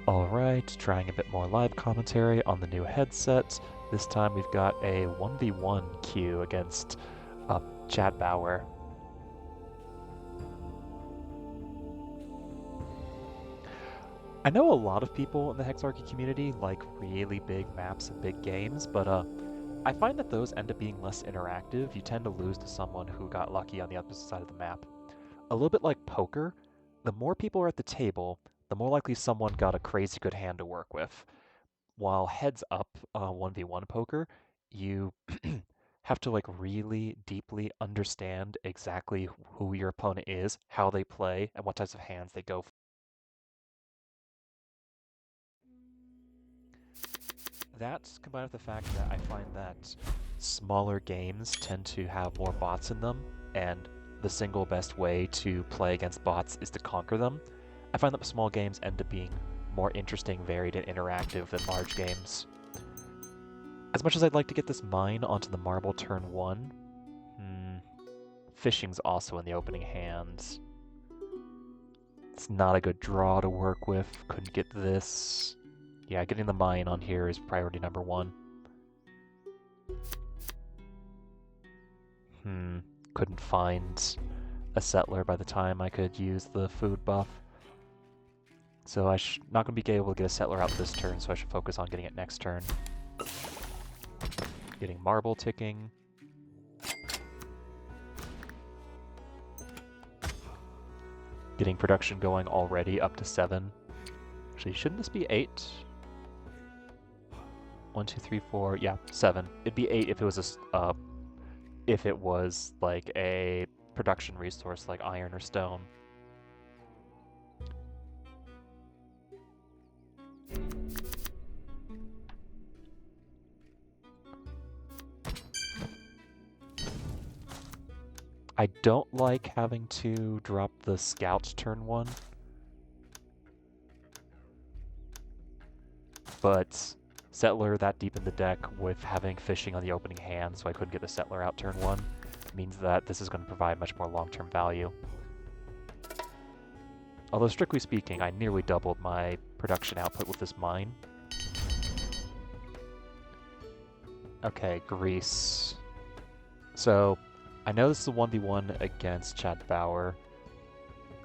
Alright, trying a bit more live commentary on the new headset. This time we've got a 1v1 queue against Chad Bauer. I know a lot of people in the Hexarchy community like really big maps and big games, but I find that those end up being less interactive. You tend to lose to someone who got lucky on the opposite side of the map. A little bit like poker, the more people are at the table, the more likely someone got a crazy good hand to work with. While heads up 1v1 poker, you have to like really deeply understand exactly who your opponent is, how they play, and what types of hands they go for. That's combined with the fact that I find that smaller games tend to have more bots in them, and the single best way to play against bots is to conquer them. I find that small games end up being more interesting, varied, and interactive than large games. As much as I'd like to get this mine onto the marble turn 1, fishing's also in the opening hands. It's not a good draw to work with. Couldn't get this. Yeah, getting the mine on here is priority number 1. Couldn't find a settler by the time I could use the food buff. So I'm not going to be able to get a settler out this turn, so I should focus on getting it next turn. Getting marble ticking. Getting production going already up to 7. Actually, shouldn't this be 8? 1, 2, 3, 4, yeah, 7. It'd be 8 if it was like a production resource like iron or stone. I don't like having to drop the scout turn 1. But settler that deep in the deck with having fishing on the opening hand, so I couldn't get the settler out turn 1, means that this is going to provide much more long-term value. Although strictly speaking, I nearly doubled my production output with this mine. Okay, Greece. So, I know this is a 1v1 against Chad Bauer.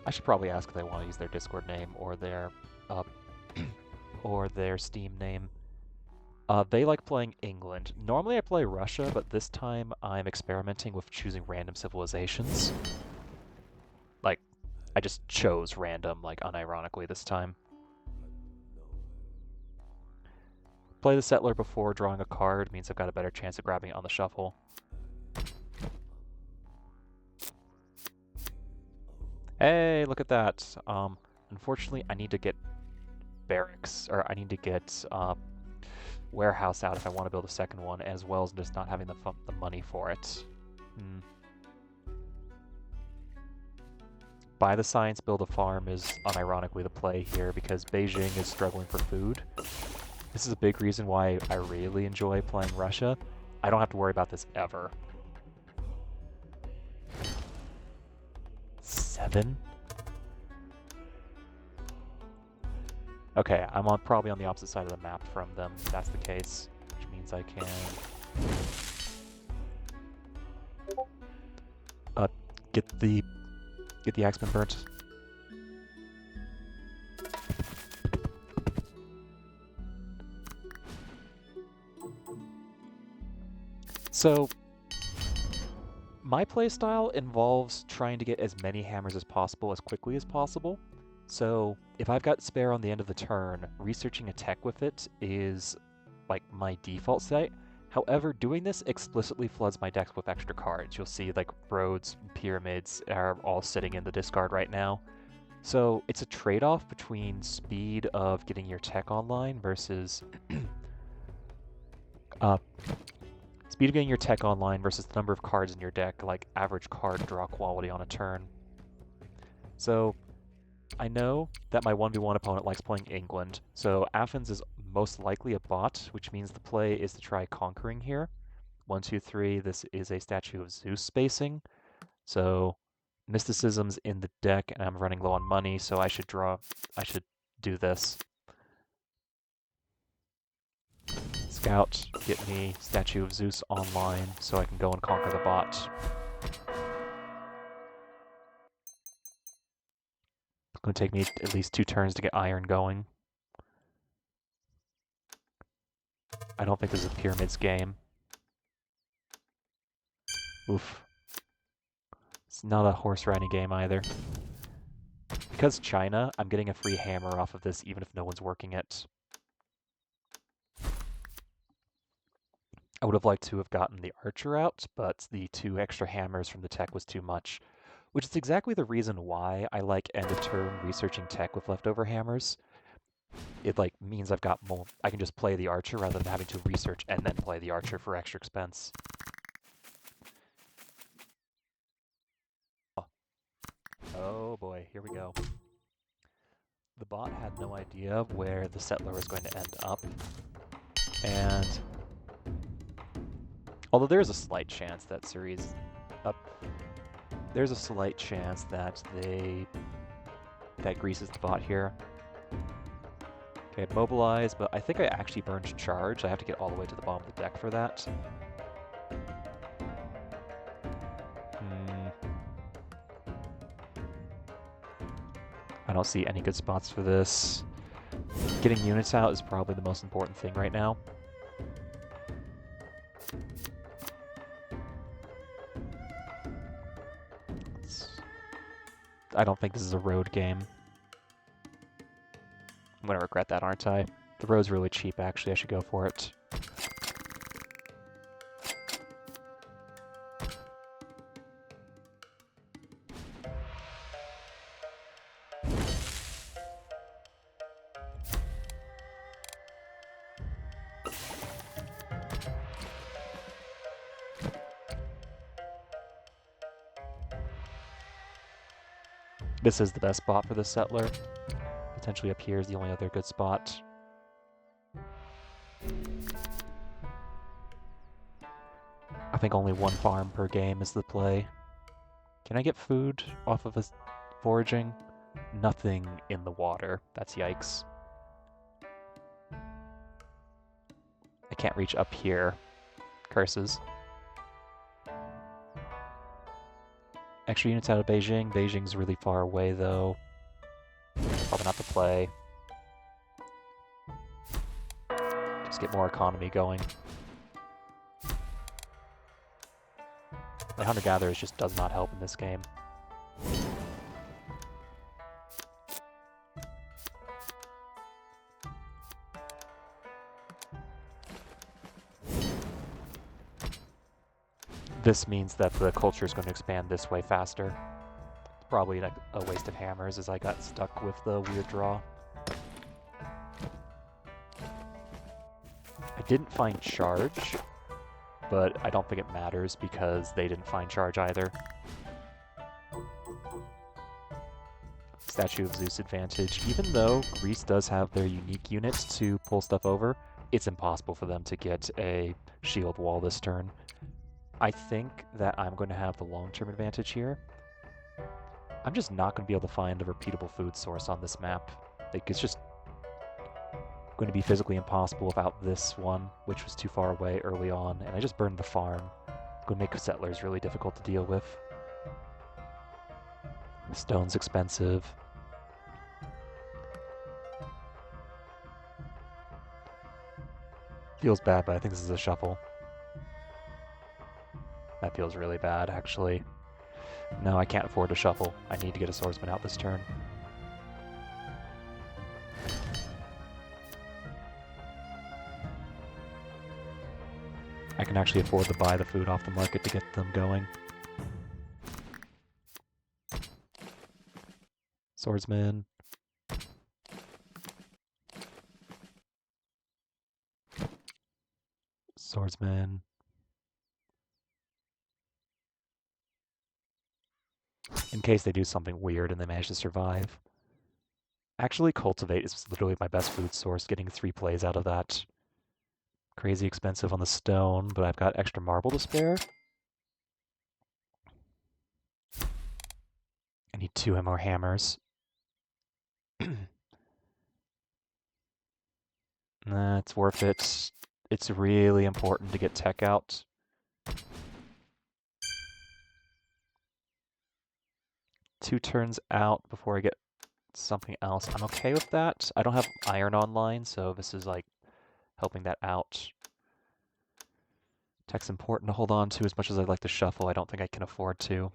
I should probably ask if they want to use their Discord name or their or their Steam name. They like playing England. Normally I play Russia, but this time I'm experimenting with choosing random civilizations. Like, I just chose random, like, unironically this time. Play the settler before drawing a card means I've got a better chance of grabbing it on the shuffle. Hey, look at that. Unfortunately, I need to get barracks, or I need to get warehouse out if I want to build a second one, as well as just not having the money for it. Buy the science, build a farm is unironically the play here because Beijing is struggling for food. This is a big reason why I really enjoy playing Russia. I don't have to worry about this ever. 7? Okay, I'm probably on the opposite side of the map from them, if that's the case, which means I can get the axeman burnt. So, my playstyle involves trying to get as many hammers as possible as quickly as possible. So, if I've got spare on the end of the turn, researching a tech with it is like my default state. However, doing this explicitly floods my decks with extra cards. You'll see like roads and pyramids are all sitting in the discard right now. So it's a trade-off between speed of getting your tech online versus speed of getting your tech online versus the number of cards in your deck, like average card draw quality on a turn. So I know that my 1v1 opponent likes playing England, so Athens is most likely a bot, which means the play is to try conquering here. 1, 2, 3, this is a statue of Zeus spacing, so mysticism's in the deck, and I'm running low on money, so I should do this. Scout, get me Statue of Zeus online so I can go and conquer the bot. It's going to take me at least 2 turns to get iron going. I don't think this is a Pyramids game. Oof. It's not a horse riding game either. Because China, I'm getting a free hammer off of this even if no one's working it. I would have liked to have gotten the archer out, but the 2 extra hammers from the tech was too much. Which is exactly the reason why I like end of turn researching tech with leftover hammers. It like means I've got more. I can just play the archer rather than having to research and then play the archer for extra expense. Oh boy, here we go. The bot had no idea where the settler was going to end up, and although there's a slight chance that Suri's up, there's a slight chance that that greases the bot here. Okay, mobilize, but I think I actually burned charge. I have to get all the way to the bottom of the deck for that. I don't see any good spots for this. Getting units out is probably the most important thing right now. I don't think this is a road game. I'm gonna regret that, aren't I? The road's really cheap, actually. I should go for it. This is the best spot for the settler. Potentially up here is the only other good spot. I think only 1 farm per game is the play. Can I get food off of foraging? Nothing in the water. That's yikes. I can't reach up here. Curses. Extra units out of Beijing. Beijing's really far away, though. Probably not the play. Just get more economy going. My hunter-gatherers just does not help in this game. This means that the culture is going to expand this way faster. Probably like a waste of hammers as I got stuck with the weird draw. I didn't find charge, but I don't think it matters because they didn't find charge either. Statue of Zeus advantage. Even though Greece does have their unique units to pull stuff over, it's impossible for them to get a shield wall this turn. I think that I'm going to have the long-term advantage here. I'm just not going to be able to find a repeatable food source on this map. Like, it's just going to be physically impossible without this one, which was too far away early on, and I just burned the farm. It's going to make settlers really difficult to deal with. Stone's expensive. Feels bad, but I think this is a shuffle. That feels really bad, actually. No, I can't afford to shuffle. I need to get a swordsman out this turn. I can actually afford to buy the food off the market to get them going. Swordsman. Swordsman. In case they do something weird and they manage to survive. Actually, Cultivate is literally my best food source, getting 3 plays out of that. Crazy expensive on the stone, but I've got extra marble to spare. I need 2 more hammers. Nah, it's worth it. it's really important to get tech out. Two turns out before I get something else. I'm okay with that. I don't have iron online, so this is like helping that out. Tech's important to hold on to as much as I'd like to shuffle. I don't think I can afford to.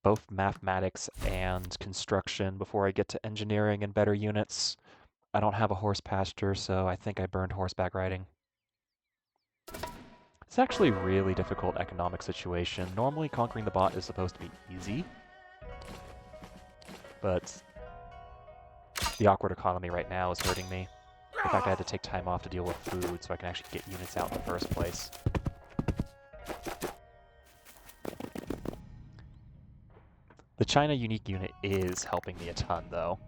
Both mathematics and construction before I get to engineering and better units. I don't have a horse pasture, so I think I burned horseback riding. It's actually a really difficult economic situation. Normally conquering the bot is supposed to be easy, but the awkward economy right now is hurting me. In fact, I had to take time off to deal with food so I can actually get units out in the first place. The China unique unit is helping me a ton, though.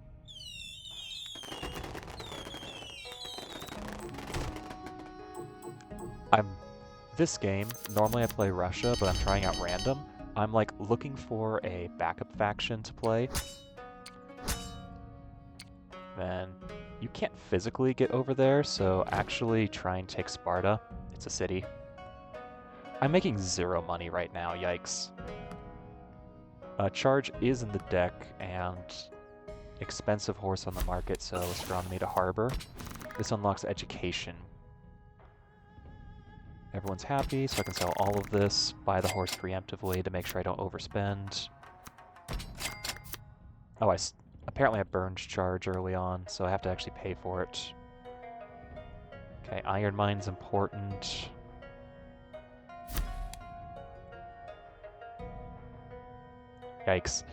This game, normally I play Russia, but I'm trying out random. I'm like looking for a backup faction to play. Then you can't physically get over there, so actually try and take Sparta. It's a city. I'm making 0 money right now, yikes. Charge is in the deck, and expensive horse on the market, so astronomy to harbor. This unlocks education. Everyone's happy, so I can sell all of this, buy the horse preemptively to make sure I don't overspend. Oh, apparently I burned charge early on, so I have to actually pay for it. Okay, iron mine's important. Yikes.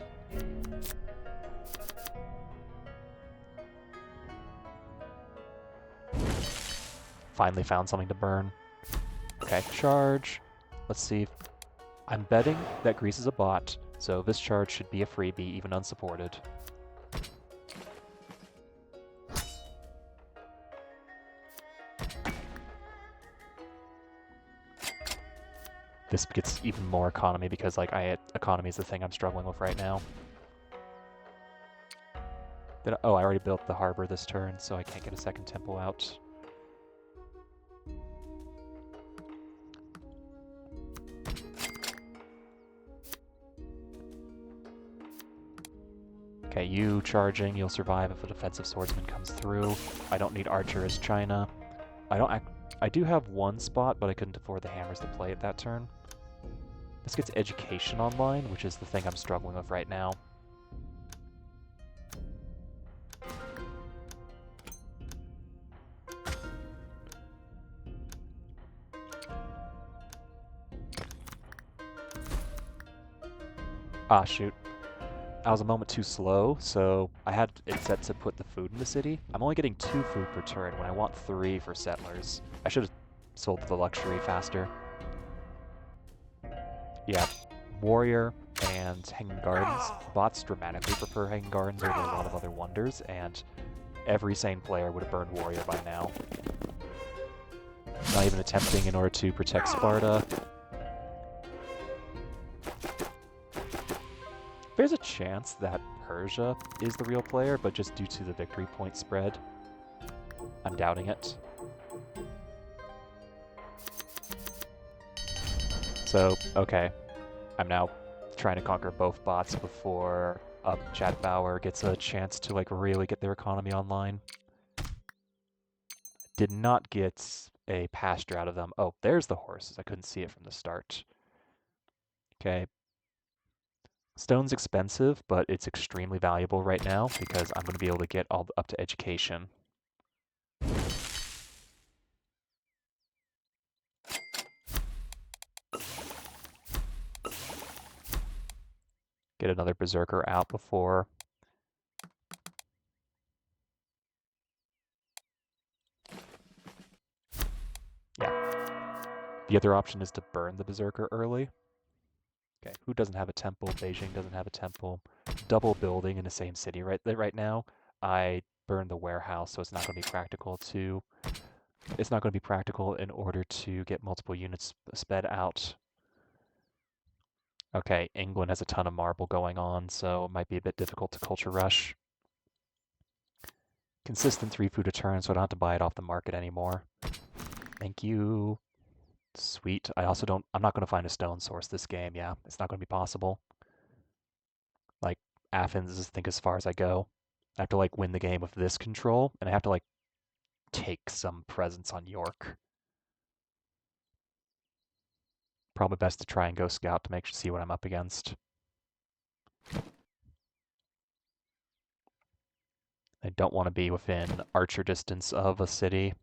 Finally found something to burn. Okay, charge. Let's see. I'm betting that Greece is a bot, so this charge should be a freebie, even unsupported. This gets even more economy because, like, economy is the thing I'm struggling with right now. Oh, I already built the harbor this turn, so I can't get a second temple out. Okay, you charging, you'll survive if a defensive swordsman comes through. I don't need archer as China. I do have one spot, but I couldn't afford the hammers to play it that turn. This gets education online, which is the thing I'm struggling with right now. Ah, shoot. I was a moment too slow, so I had it set to put the food in the city. I'm only getting 2 food per turn when I want 3 for settlers. I should have sold the luxury faster. Yeah, warrior and hanging gardens. Bots dramatically prefer hanging gardens over a lot of other wonders, and every sane player would have burned warrior by now. Not even attempting in order to protect Sparta. There's a chance that Persia is the real player, but just due to the victory point spread, I'm doubting it. So, okay. I'm now trying to conquer both bots before Chad Bauer gets a chance to like really get their economy online. Did not get a pasture out of them. Oh, there's the horses. I couldn't see it from the start. Okay. Stone's expensive, but it's extremely valuable right now because I'm going to be able to get all up to education. Get another berserker out before. Yeah. The other option is to burn the berserker early. Okay, who doesn't have a temple? Beijing doesn't have a temple. Double building in the same city right now. I burned the warehouse, so it's not going to be practical to. It's not going to be practical in order to get multiple units sped out. Okay, England has a ton of marble going on, so it might be a bit difficult to culture rush. Consistent 3 food a turn, so I don't have to buy it off the market anymore. Thank you. Sweet. I'm not going to find a stone source this game. Yeah, it's not going to be possible. Like, Athens is, I think, as far as I go. I have to, like, win the game with this control, and I have to, like, take some presence on York. Probably best to try and go scout to see what I'm up against. I don't want to be within archer distance of a city.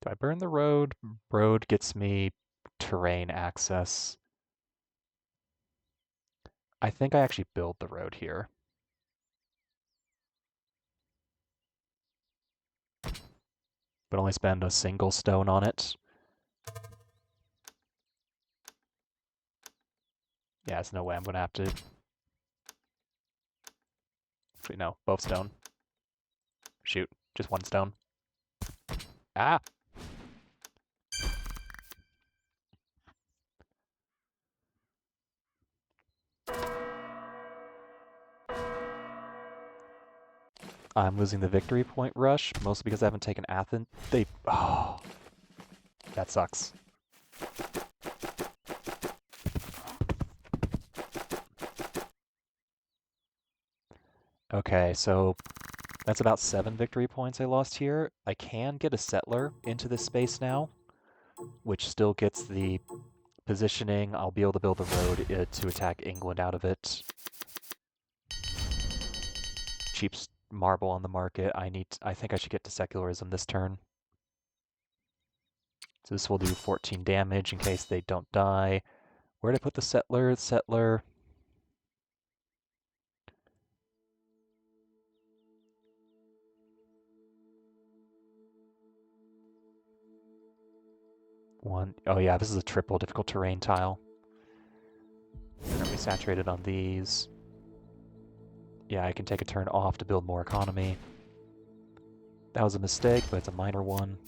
Do I burn the road? Road gets me terrain access. I think I actually build the road here. But only spend a single stone on it. Yeah, there's no way I'm going to have to... Actually, no, both stone. Shoot, just one stone. Ah! I'm losing the victory point rush, mostly because I haven't taken Athens. Oh, that sucks. Okay, so that's about 7 victory points I lost here. I can get a settler into this space now, which still gets the positioning. I'll be able to build a road to attack England out of it. Cheap marble on the market. I think I should get to secularism this turn. So this will do 14 damage in case they don't die. Where to put the settler? Settler. One. Oh yeah, this is a triple difficult terrain tile. We're gonna be saturated on these. Yeah, I can take a turn off to build more economy. That was a mistake, but it's a minor one.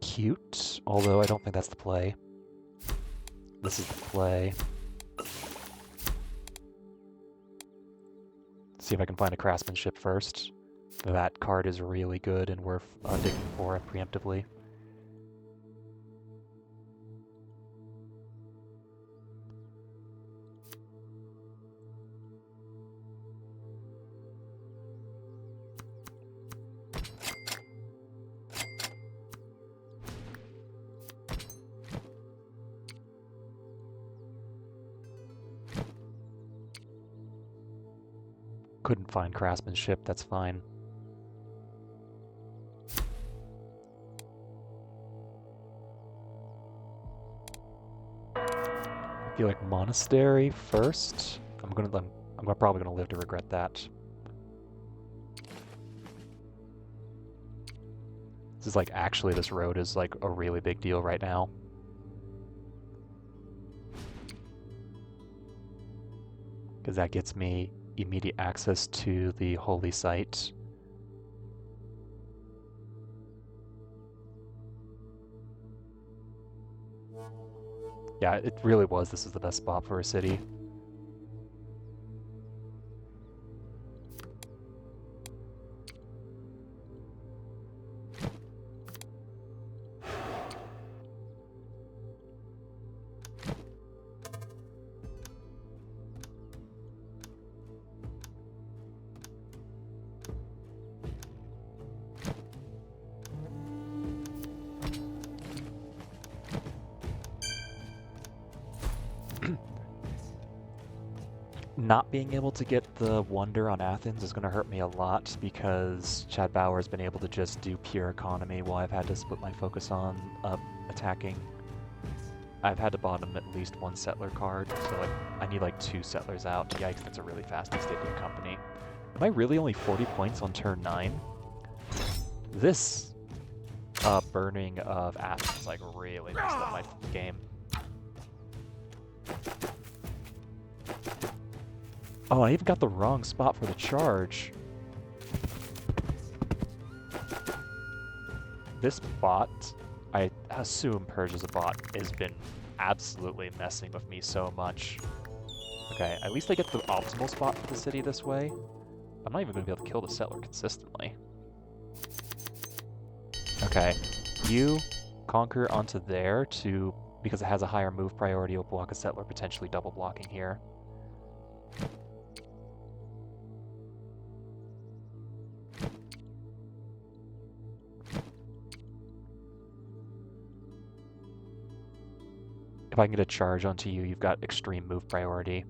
Cute, although I don't think that's the play. This is the play. See if I can find a craftsmanship first. That card is really good and worth digging for preemptively. Couldn't find craftsmanship, that's fine. I feel like monastery first. I'm probably gonna live to regret that. This is like actually this road is like a really big deal right now. Because that gets me immediate access to the holy site. Yeah, it really was. This is the best spot for a city. Not being able to get the Wonder on Athens is going to hurt me a lot because Chad Bauer has been able to just do pure economy while I've had to split my focus on attacking. I've had to bottom at least one settler card, so like I need like 2 settlers out. Yikes, that's a really fast East India Company. Am I really only 40 points on turn 9? This burning of Athens like really messed up my game. Oh, I even got the wrong spot for the charge. This bot I assume Persia's a bot has been absolutely messing with me so much. Okay, at least I get the optimal spot for the city this way. I'm not even going to be able to kill the settler consistently. Okay, you conquer onto there to, because it has a higher move priority, will block a settler, potentially double blocking here. If I can get a charge onto you, you've got extreme move priority.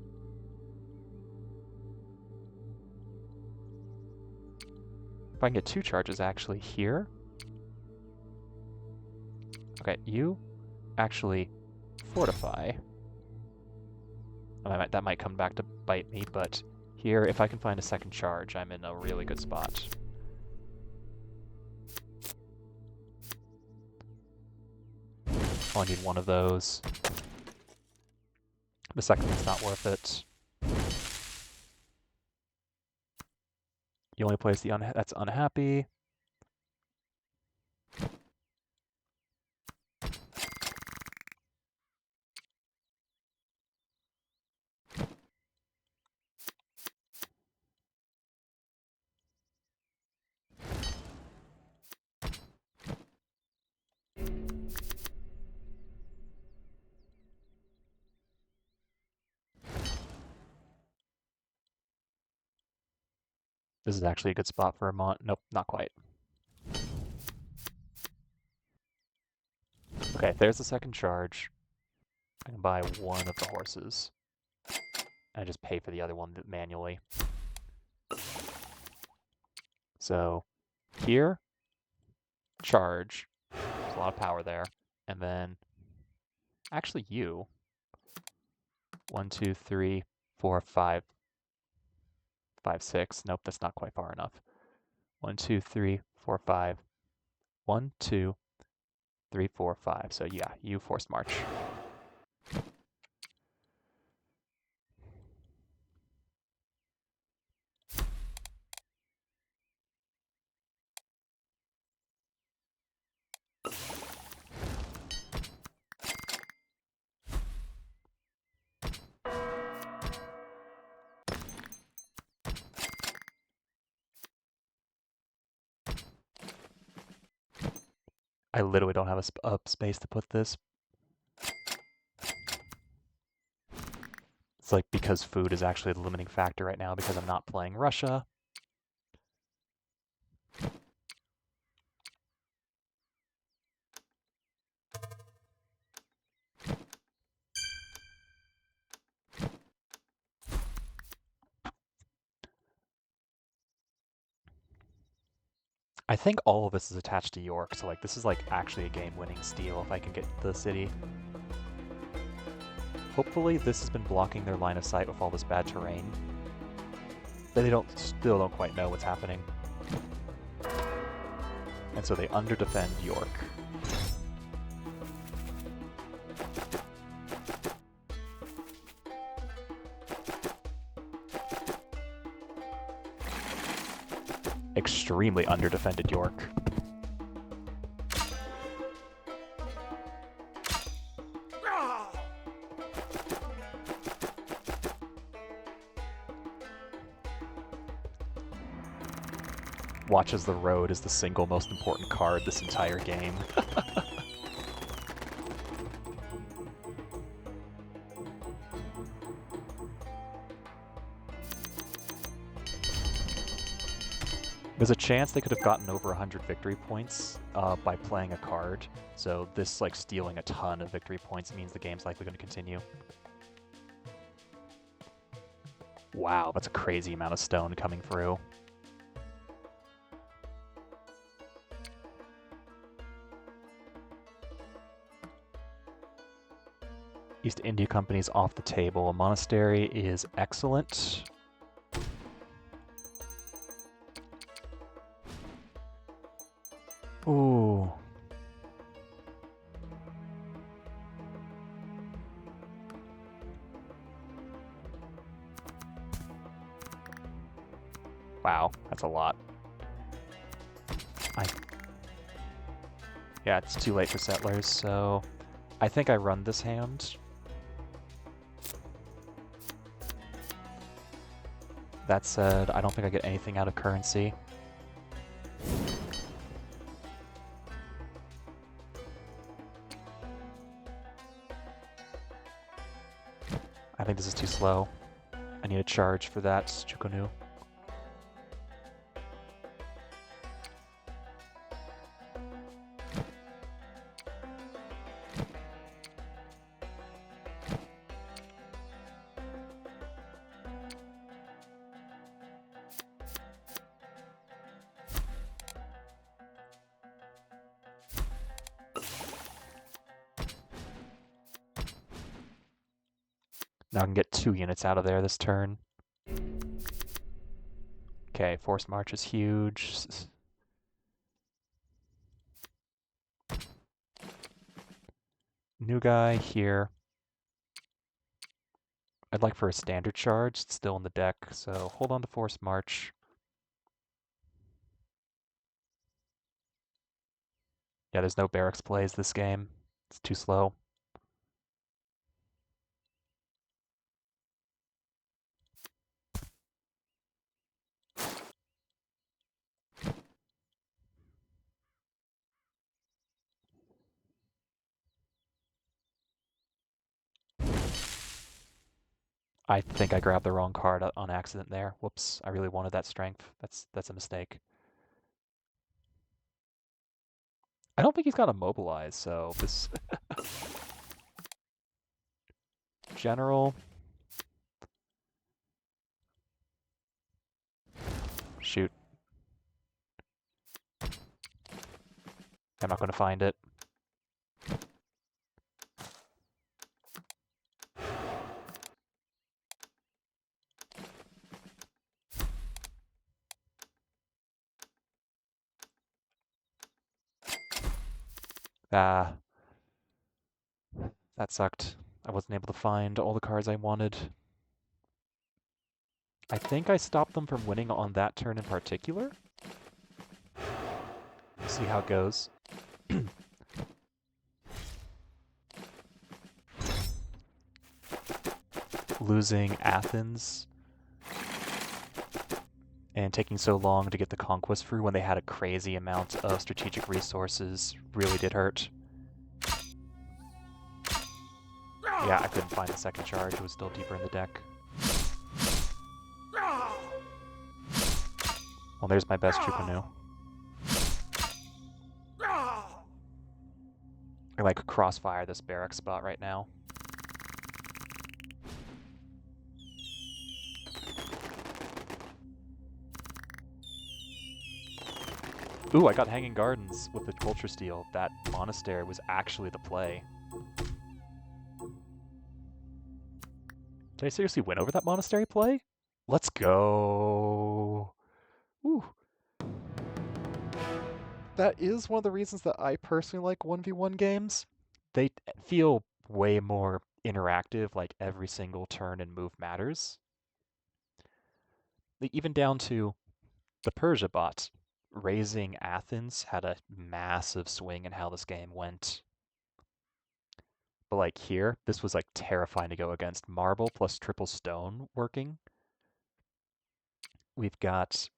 If I can get 2 charges actually here. Okay, you actually fortify. That might come back to bite me, but here, if I can find a second charge, I'm in a really good spot. Only need one of those. The second one's not worth it. You only place the that's unhappy. This is actually a good spot for a Nope, not quite. Okay, there's the second charge. I can buy one of the horses. And just pay for the other one manually. So here, charge. There's a lot of power there. And then, actually you. 1, 2, 3, 4, 5, 5, 6. Nope, that's not quite far enough. 1, 2, 3, 4, 5. 1, 2, 3, 4, 5. So yeah, you forced march. I literally don't have a space to put this. It's like because food is actually the limiting factor right now because I'm not playing Russia. I think all of this is attached to York, so like this is like actually a game-winning steal if I can get the city. Hopefully this has been blocking their line of sight with all this bad terrain. They still don't quite know what's happening. And so they under-defend York. Extremely under-defended York. Watches the road is the single most important card this entire game. There's a chance they could have gotten over 100 victory points by playing a card, so this like stealing a ton of victory points means the game's likely going to continue. Wow, that's a crazy amount of stone coming through. East India Company's off the table. A monastery is excellent. Ooh. Wow, that's a lot. Yeah, it's too late for settlers, so I think I run this hand. That said, I don't think I get anything out of currency. I think this is too slow. I need a charge for that Chukonu. Now I can get 2 units out of there this turn. Okay, forced march is huge. New guy here. I'd like for a standard charge. It's still in the deck, so hold on to forced march. Yeah, there's no barracks plays this game. It's too slow. I think I grabbed the wrong card on accident there. Whoops, I really wanted that strength. That's a mistake. I don't think he's got a mobilize, so this general. Shoot. I'm not going to find it. Ah, that sucked. I wasn't able to find all the cards I wanted. I think I stopped them from winning on that turn in particular. We'll see how it goes. Losing Athens and taking so long to get the conquest through when they had a crazy amount of strategic resources really did hurt. Yeah, I couldn't find the second charge. It was still deeper in the deck. Well, there's my best Chukunu. I like crossfire this barrack spot right now. Ooh, I got Hanging Gardens with the Culture Steal. That monastery was actually the play. Did I seriously win over that monastery play? Let's go. Ooh. That is one of the reasons that I personally like 1v1 games. They feel way more interactive, like every single turn and move matters. Even down to the Persia bot. Raising Athens had a massive swing in how this game went. But like here, this was like terrifying to go against. Marble plus triple stone working. We've got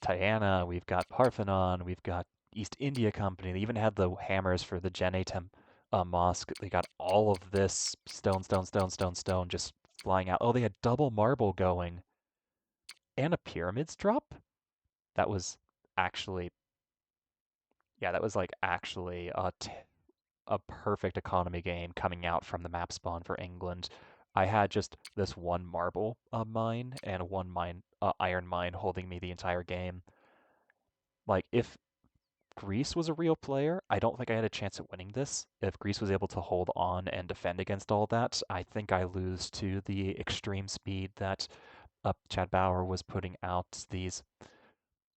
Diana, we've got Parthenon, we've got East India Company. They even had the hammers for the Genetem mosque. They got all of this stone, stone, stone, stone, stone just flying out. Oh, they had double marble going. And a pyramids drop? That was actually, yeah, that was like actually a perfect economy game coming out from the map spawn for England. I had just this one marble mine and one iron mine holding me the entire game. Like, if Greece was a real player, I don't think I had a chance at winning this. If Greece was able to hold on and defend against all that, I think I lose to the extreme speed that Chad Bauer was putting out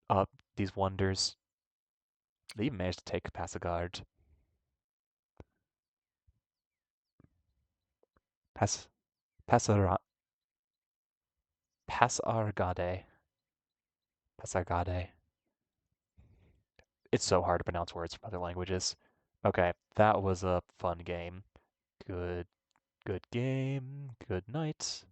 uh, these wonders. They even managed to take Passagard. Pass, Passara, Passargade. Passargade. It's so hard to pronounce words from other languages. Okay, that was a fun game. Good, good game. Good night.